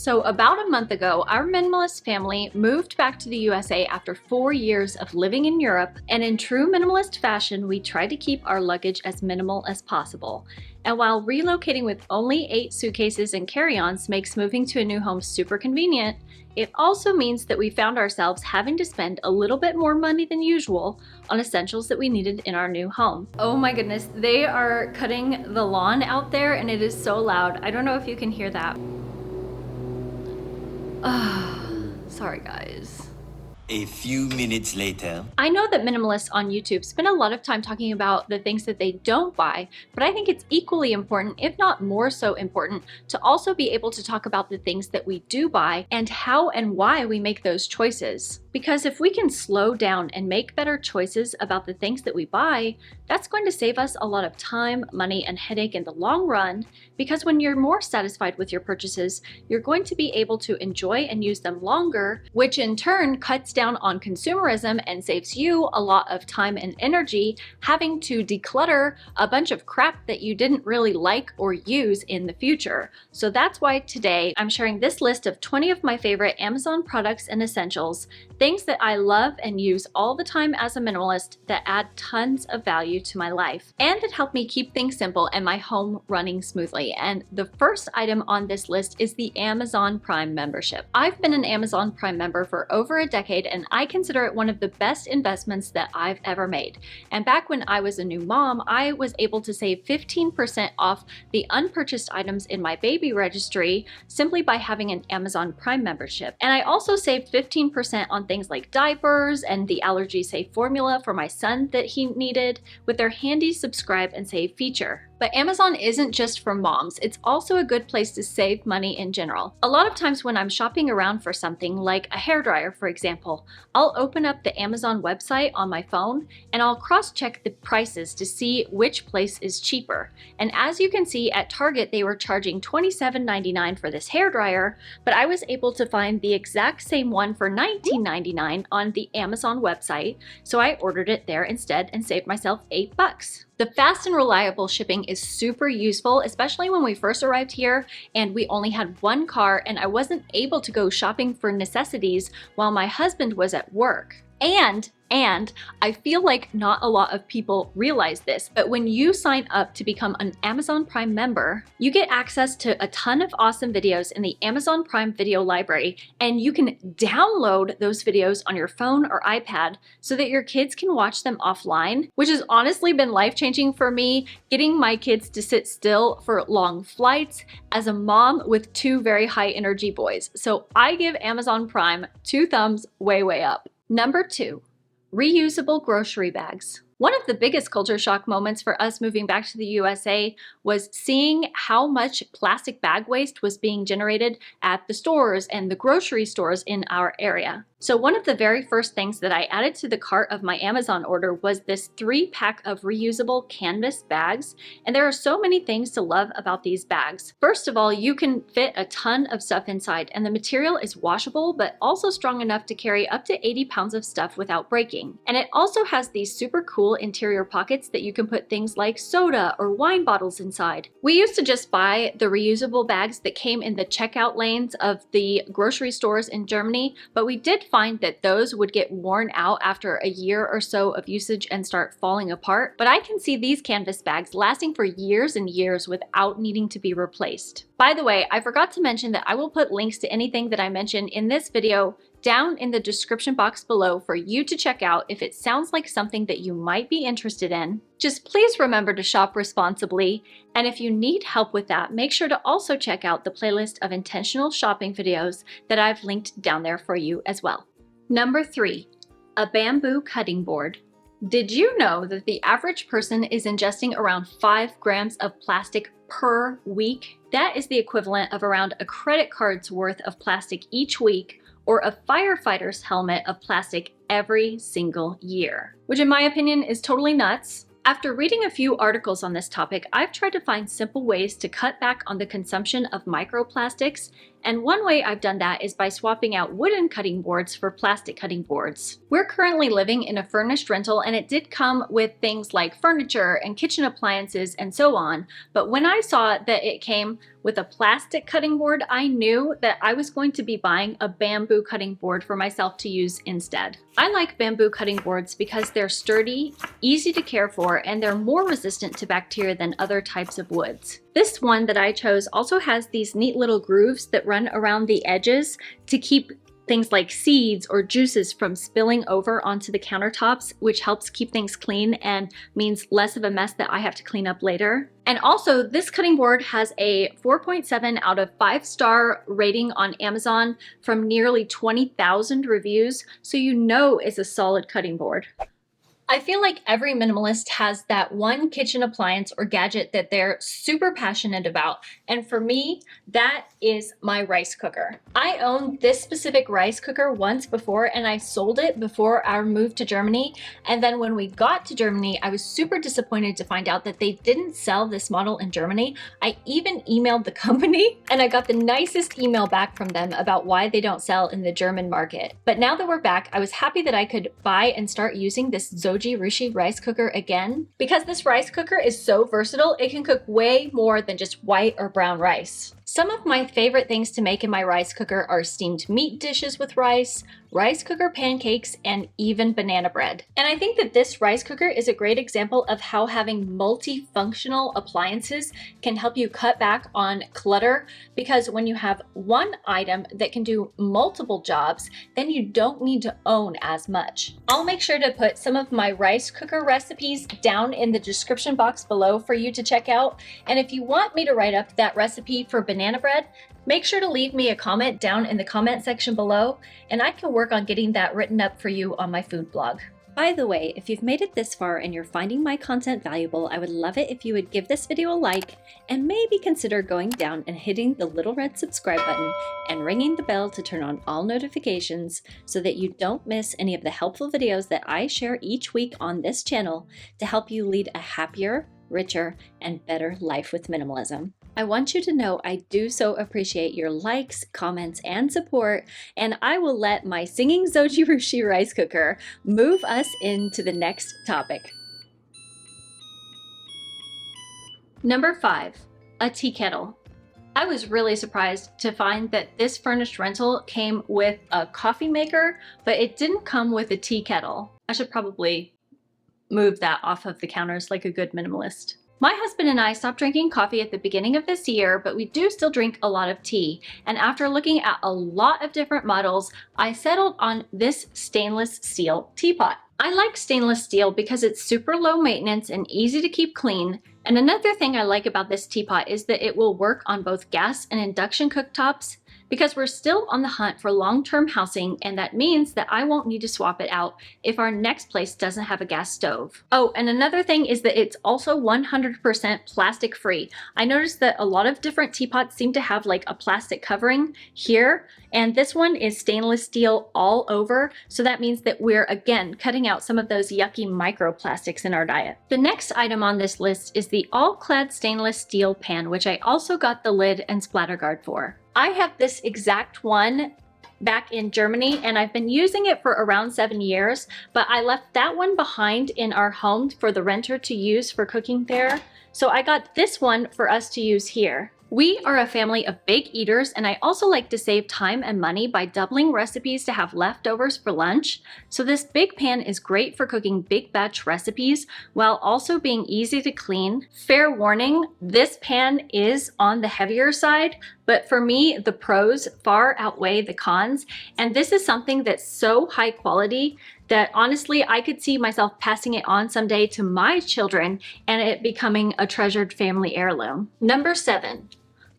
So about a month ago, our minimalist family moved back to the USA after 4 years of living in Europe, and in true minimalist fashion, we tried to keep our luggage as minimal as possible. And while relocating with only 8 suitcases and carry-ons makes moving to a new home super convenient, it also means that we found ourselves having to spend a little bit more money than usual on essentials that we needed in our new home. Oh my goodness, they are cutting the lawn out there and it is so loud. I don't know if you can hear that. Sorry guys. A few minutes later. I know that minimalists on YouTube spend a lot of time talking about the things that they don't buy, but I think it's equally important, if not more so important, to also be able to talk about the things that we do buy and how and why we make those choices. Because if we can slow down and make better choices about the things that we buy, that's going to save us a lot of time, money, and headache in the long run, because when you're more satisfied with your purchases, you're going to be able to enjoy and use them longer, which in turn cuts down on consumerism and saves you a lot of time and energy having to declutter a bunch of crap that you didn't really like or use in the future. So that's why today I'm sharing this list of 20 of my favorite Amazon products and essentials, things that I love and use all the time as a minimalist that add tons of value to my life and that help me keep things simple and my home running smoothly. And the first item on this list is the Amazon Prime membership. I've been an Amazon Prime member for over a decade and I consider it one of the best investments that I've ever made. And back when I was a new mom, I was able to save 15% off the unpurchased items in my baby registry simply by having an Amazon Prime membership. And I also saved 15% on things like diapers and the allergy safe formula for my son that he needed with their handy subscribe and save feature. But Amazon isn't just for moms, it's also a good place to save money in general. A lot of times when I'm shopping around for something like a hairdryer, for example, I'll open up the Amazon website on my phone and I'll cross-check the prices to see which place is cheaper. And as you can see, at Target they were charging $27.99 for this hairdryer, but I was able to find the exact same one for $19.99 on the Amazon website, so I ordered it there instead and saved myself $8. The fast and reliable shipping is super useful, especially when we first arrived here and we only had one car and I wasn't able to go shopping for necessities while my husband was at work. And I feel like not a lot of people realize this, but when you sign up to become an Amazon Prime member, you get access to a ton of awesome videos in the Amazon Prime video library, and you can download those videos on your phone or iPad so that your kids can watch them offline, which has honestly been life-changing for me, getting my kids to sit still for long flights as a mom with 2 very high energy boys. So I give Amazon Prime 2 thumbs way up. Number 2. Reusable grocery bags. One of the biggest culture shock moments for us moving back to the USA was seeing how much plastic bag waste was being generated at the stores and the grocery stores in our area. So one of the very first things that I added to the cart of my Amazon order was this 3-pack of reusable canvas bags. And there are so many things to love about these bags. First of all, you can fit a ton of stuff inside and the material is washable, but also strong enough to carry up to 80 pounds of stuff without breaking. And it also has these super cool interior pockets that you can put things like soda or wine bottles inside. We used to just buy the reusable bags that came in the checkout lanes of the grocery stores in Germany, but we did find that those would get worn out after a year or so of usage and start falling apart. But I can see these canvas bags lasting for years and years without needing to be replaced. By the way, I forgot to mention that I will put links to anything that I mentioned in this video down in the description box below for you to check out if it sounds like something that you might be interested in. Just please remember to shop responsibly, and if you need help with that, make sure to also check out the playlist of intentional shopping videos that I've linked down there for you as well. Number 3, a bamboo cutting board. Did you know that the average person is ingesting around 5 grams of plastic per week? That is the equivalent of around a credit card's worth of plastic each week, or a firefighter's helmet of plastic every single year, which in my opinion is totally nuts. After reading a few articles on this topic, I've tried to find simple ways to cut back on the consumption of microplastics And one way I've done that is by swapping out wooden cutting boards for plastic cutting boards. We're currently living in a furnished rental, and it did come with things like furniture and kitchen appliances and so on. But when I saw that it came with a plastic cutting board, I knew that I was going to be buying a bamboo cutting board for myself to use instead. I like bamboo cutting boards because they're sturdy, easy to care for, and they're more resistant to bacteria than other types of woods. This one that I chose also has these neat little grooves that run around the edges to keep things like seeds or juices from spilling over onto the countertops, which helps keep things clean and means less of a mess that I have to clean up later. And also, this cutting board has a 4.7 out of 5-star rating on Amazon from nearly 20,000 reviews, so you know it's a solid cutting board. I feel like every minimalist has that one kitchen appliance or gadget that they're super passionate about. And for me, that is my rice cooker. I owned this specific rice cooker once before, and I sold it before our move to Germany. And then when we got to Germany, I was super disappointed to find out that they didn't sell this model in Germany. I even emailed the company, and I got the nicest email back from them about why they don't sell in the German market. But now that we're back, I was happy that I could buy and start using this Rushi rice cooker again. Because this rice cooker is so versatile, it can cook way more than just white or brown rice. Some of my favorite things to make in my rice cooker are steamed meat dishes with rice cooker pancakes, and even banana bread. And I think that this rice cooker is a great example of how having multifunctional appliances can help you cut back on clutter, because when you have one item that can do multiple jobs, then you don't need to own as much. I'll make sure to put some of my rice cooker recipes down in the description box below for you to check out. And if you want me to write up that recipe for banana bread, make sure to leave me a comment down in the comment section below, and I can work on getting that written up for you on my food blog. By the way, if you've made it this far and you're finding my content valuable, I would love it if you would give this video a like and maybe consider going down and hitting the little red subscribe button and ringing the bell to turn on all notifications so that you don't miss any of the helpful videos that I share each week on this channel to help you lead a happier, richer, and better life with minimalism. I want you to know I do so appreciate your likes, comments, and support, and I will let my singing Rushi rice cooker move us into the next topic. Number 5, a tea kettle. I was really surprised to find that this furnished rental came with a coffee maker, but it didn't come with a tea kettle. I should probably move that off of the counters like a good minimalist. My husband and I stopped drinking coffee at the beginning of this year, but we do still drink a lot of tea. And after looking at a lot of different models, I settled on this stainless steel teapot. I like stainless steel because it's super low maintenance and easy to keep clean. And another thing I like about this teapot is that it will work on both gas and induction cooktops, because we're still on the hunt for long-term housing, and that means that I won't need to swap it out if our next place doesn't have a gas stove. Oh, and another thing is that it's also 100% plastic free. I noticed that a lot of different teapots seem to have like a plastic covering here, and this one is stainless steel all over, so that means that we're again cutting out some of those yucky microplastics in our diet. The next item on this list is the all-clad stainless steel pan, which I also got the lid and splatter guard for. I have this exact one back in Germany, and I've been using it for around 7 years, but I left that one behind in our home for the renter to use for cooking there. So I got this one for us to use here. We are a family of big eaters, and I also like to save time and money by doubling recipes to have leftovers for lunch. So this big pan is great for cooking big batch recipes while also being easy to clean. Fair warning, this pan is on the heavier side, but for me, the pros far outweigh the cons. And this is something that's so high quality that honestly, I could see myself passing it on someday to my children and it becoming a treasured family heirloom. Number 7.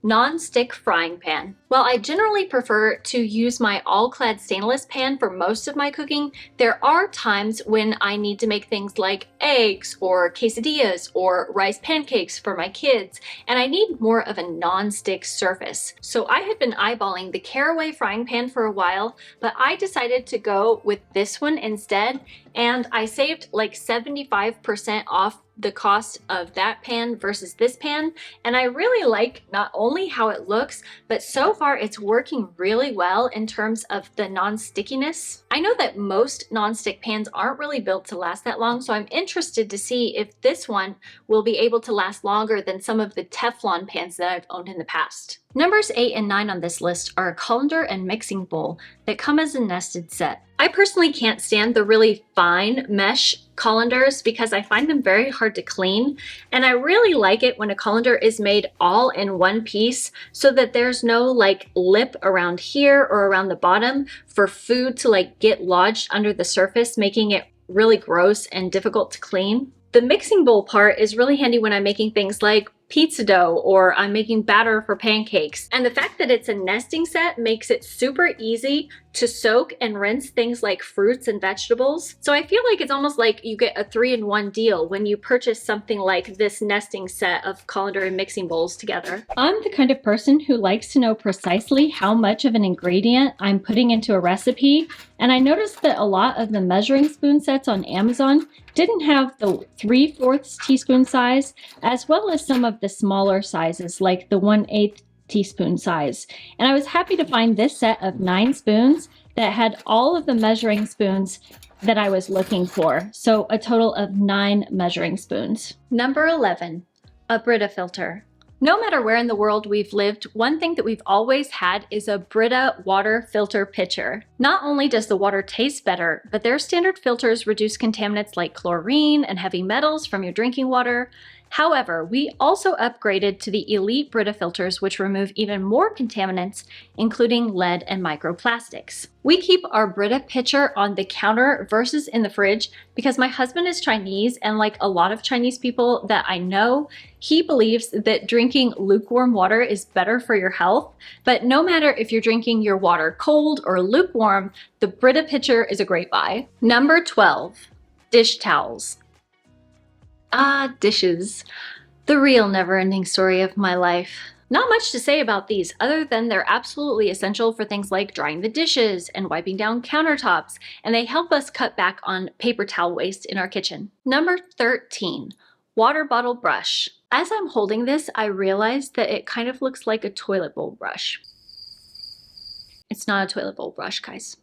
Non-stick frying pan. While I generally prefer to use my all-clad stainless pan for most of my cooking, there are times when I need to make things like eggs or quesadillas or rice pancakes for my kids, and I need more of a non-stick surface. So I had been eyeballing the Caraway frying pan for a while, but I decided to go with this one instead, and I saved like 75% off the cost of that pan versus this pan, and I really like not only how it looks, but so far it's working really well in terms of the non-stickiness. I know that most non-stick pans aren't really built to last that long, so I'm interested to see if this one will be able to last longer than some of the Teflon pans that I've owned in the past. Numbers 8 and 9 on this list are a colander and mixing bowl that come as a nested set. I personally can't stand the really fine mesh colanders because I find them very hard to clean, and I really like it when a colander is made all in one piece so that there's no like lip around here or around the bottom for food to like get lodged under the surface, making it really gross and difficult to clean. The mixing bowl part is really handy when I'm making things like pizza dough or I'm making batter for pancakes. And the fact that it's a nesting set makes it super easy to soak and rinse things like fruits and vegetables. So I feel like it's almost like you get a 3-in-1 deal when you purchase something like this nesting set of colander and mixing bowls together. I'm the kind of person who likes to know precisely how much of an ingredient I'm putting into a recipe, and I noticed that a lot of the measuring spoon sets on Amazon didn't have the 3/4 teaspoon size, as well as some of the smaller sizes like the 1/8 teaspoon size. And I was happy to find this set of 9 spoons that had all of the measuring spoons that I was looking for. So a total of 9 measuring spoons. Number 11, a Brita filter. No matter where in the world we've lived, one thing that we've always had is a Brita water filter pitcher. Not only does the water taste better, but their standard filters reduce contaminants like chlorine and heavy metals from your drinking water. However, we also upgraded to the Elite Brita filters, which remove even more contaminants, including lead and microplastics. We keep our Brita pitcher on the counter versus in the fridge because my husband is Chinese, and like a lot of Chinese people that I know, he believes that drinking lukewarm water is better for your health. But no matter if you're drinking your water cold or lukewarm, the Brita pitcher is a great buy. Number 12, dish towels. Ah, dishes. The real never-ending story of my life. Not much to say about these other than they're absolutely essential for things like drying the dishes and wiping down countertops, and they help us cut back on paper towel waste in our kitchen. Number 13, water bottle brush. As I'm holding this, I realized that it kind of looks like a toilet bowl brush. It's not a toilet bowl brush, guys.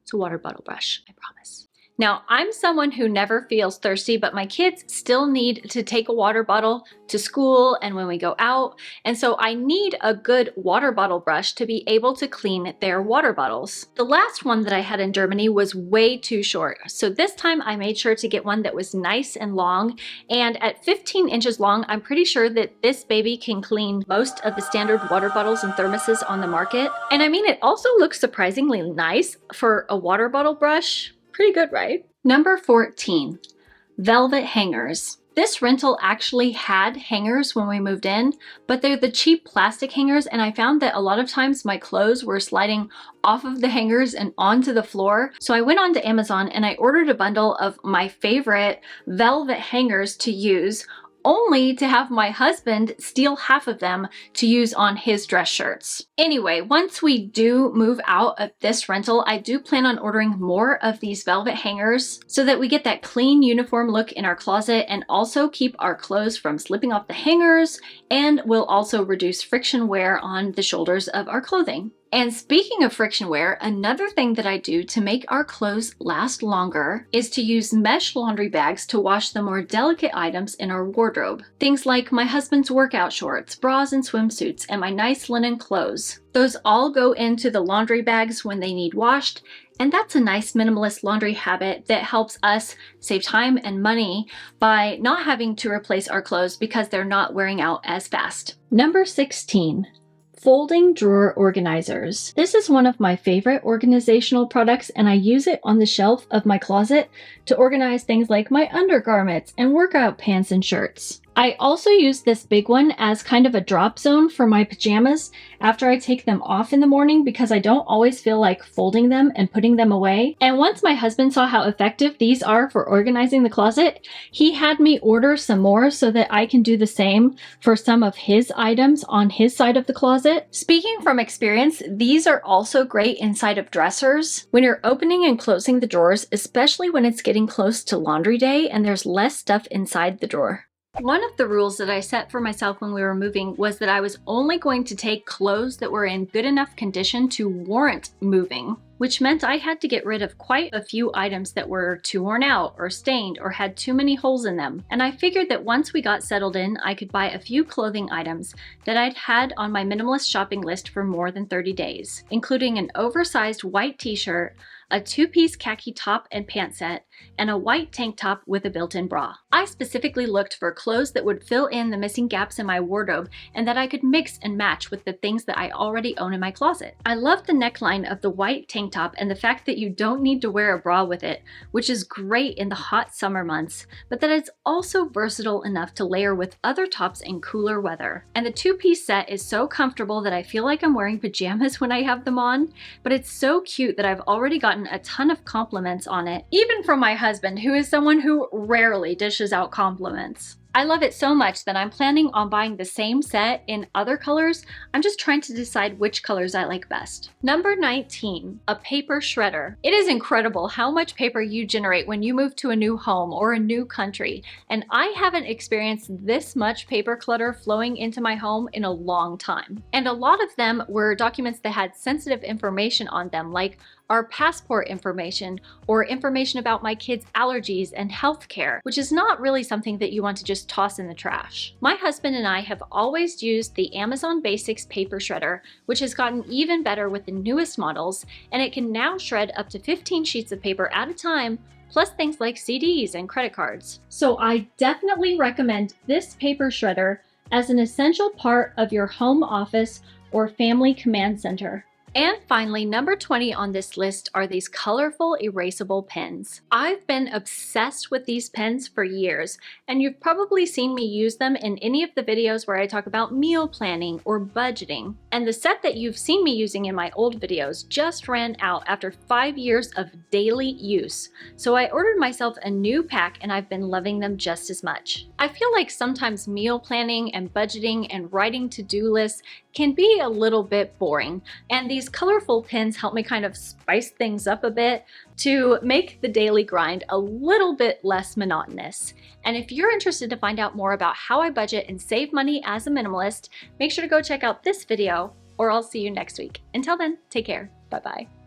It's a water bottle brush, I promise. Now, I'm someone who never feels thirsty, but my kids still need to take a water bottle to school and when we go out, and so I need a good water bottle brush to be able to clean their water bottles. The last one that I had in Germany was way too short, so this time I made sure to get one that was nice and long, and at 15 inches long, I'm pretty sure that this baby can clean most of the standard water bottles and thermoses on the market. And I mean, it also looks surprisingly nice for a water bottle brush. Pretty good, right? Number 14, velvet hangers. This rental actually had hangers when we moved in, but they're the cheap plastic hangers, and I found that a lot of times my clothes were sliding off of the hangers and onto the floor. So I went onto Amazon and I ordered a bundle of my favorite velvet hangers to use, only to have my husband steal half of them to use on his dress shirts. Anyway, once we do move out of this rental, I do plan on ordering more of these velvet hangers so that we get that clean uniform look in our closet and also keep our clothes from slipping off the hangers, and will also reduce friction wear on the shoulders of our clothing. And speaking of friction wear, another thing that I do to make our clothes last longer is to use mesh laundry bags to wash the more delicate items in our wardrobe. Things like my husband's workout shorts, bras and swimsuits, and my nice linen clothes. Those all go into the laundry bags when they need washed, and that's a nice minimalist laundry habit that helps us save time and money by not having to replace our clothes because they're not wearing out as fast. Number 16. Folding drawer organizers. This is one of my favorite organizational products, and I use it on the shelf of my closet to organize things like my undergarments and workout pants and shirts. I also use this big one as kind of a drop zone for my pajamas after I take them off in the morning because I don't always feel like folding them and putting them away. And once my husband saw how effective these are for organizing the closet, he had me order some more so that I can do the same for some of his items on his side of the closet. Speaking from experience, these are also great inside of dressers when you're opening and closing the drawers, especially when it's getting close to laundry day and there's less stuff inside the drawer. One of the rules that I set for myself when we were moving was that I was only going to take clothes that were in good enough condition to warrant moving, which meant I had to get rid of quite a few items that were too worn out or stained or had too many holes in them. And I figured that once we got settled in, I could buy a few clothing items that I'd had on my minimalist shopping list for more than 30 days, including an oversized white t-shirt, a two-piece khaki top and pant set, and a white tank top with a built-in bra. I specifically looked for clothes that would fill in the missing gaps in my wardrobe and that I could mix and match with the things that I already own in my closet. I love the neckline of the white tank top and the fact that you don't need to wear a bra with it, which is great in the hot summer months, but that it's also versatile enough to layer with other tops in cooler weather. And the two-piece set is so comfortable that I feel like I'm wearing pajamas when I have them on, but it's so cute that I've already gotten a ton of compliments on it, even from my husband, who is someone who rarely dishes out compliments. I love it so much that I'm planning on buying the same set in other colors. I'm just trying to decide which colors I like best. Number 19, a paper shredder. It is incredible how much paper you generate when you move to a new home or a new country, and I haven't experienced this much paper clutter flowing into my home in a long time. And a lot of them were documents that had sensitive information on them, like our passport information or information about my kids' allergies and health care, which is not really something that you want to just toss in the trash. My husband and I have always used the Amazon Basics paper shredder, which has gotten even better with the newest models, and it can now shred up to 15 sheets of paper at a time, plus things like CDs and credit cards. So I definitely recommend this paper shredder as an essential part of your home office or family command center. And finally, number 20 on this list are these colorful erasable pens. I've been obsessed with these pens for years, and you've probably seen me use them in any of the videos where I talk about meal planning or budgeting. And the set that you've seen me using in my old videos just ran out after 5 years of daily use. So I ordered myself a new pack and I've been loving them just as much. I feel like sometimes meal planning and budgeting and writing to-do lists can be a little bit boring, and these colorful pens help me kind of spice things up a bit to make the daily grind a little bit less monotonous. And if you're interested to find out more about how I budget and save money as a minimalist, make sure to go check out this video, or I'll see you next week. Until then, take care. Bye-bye.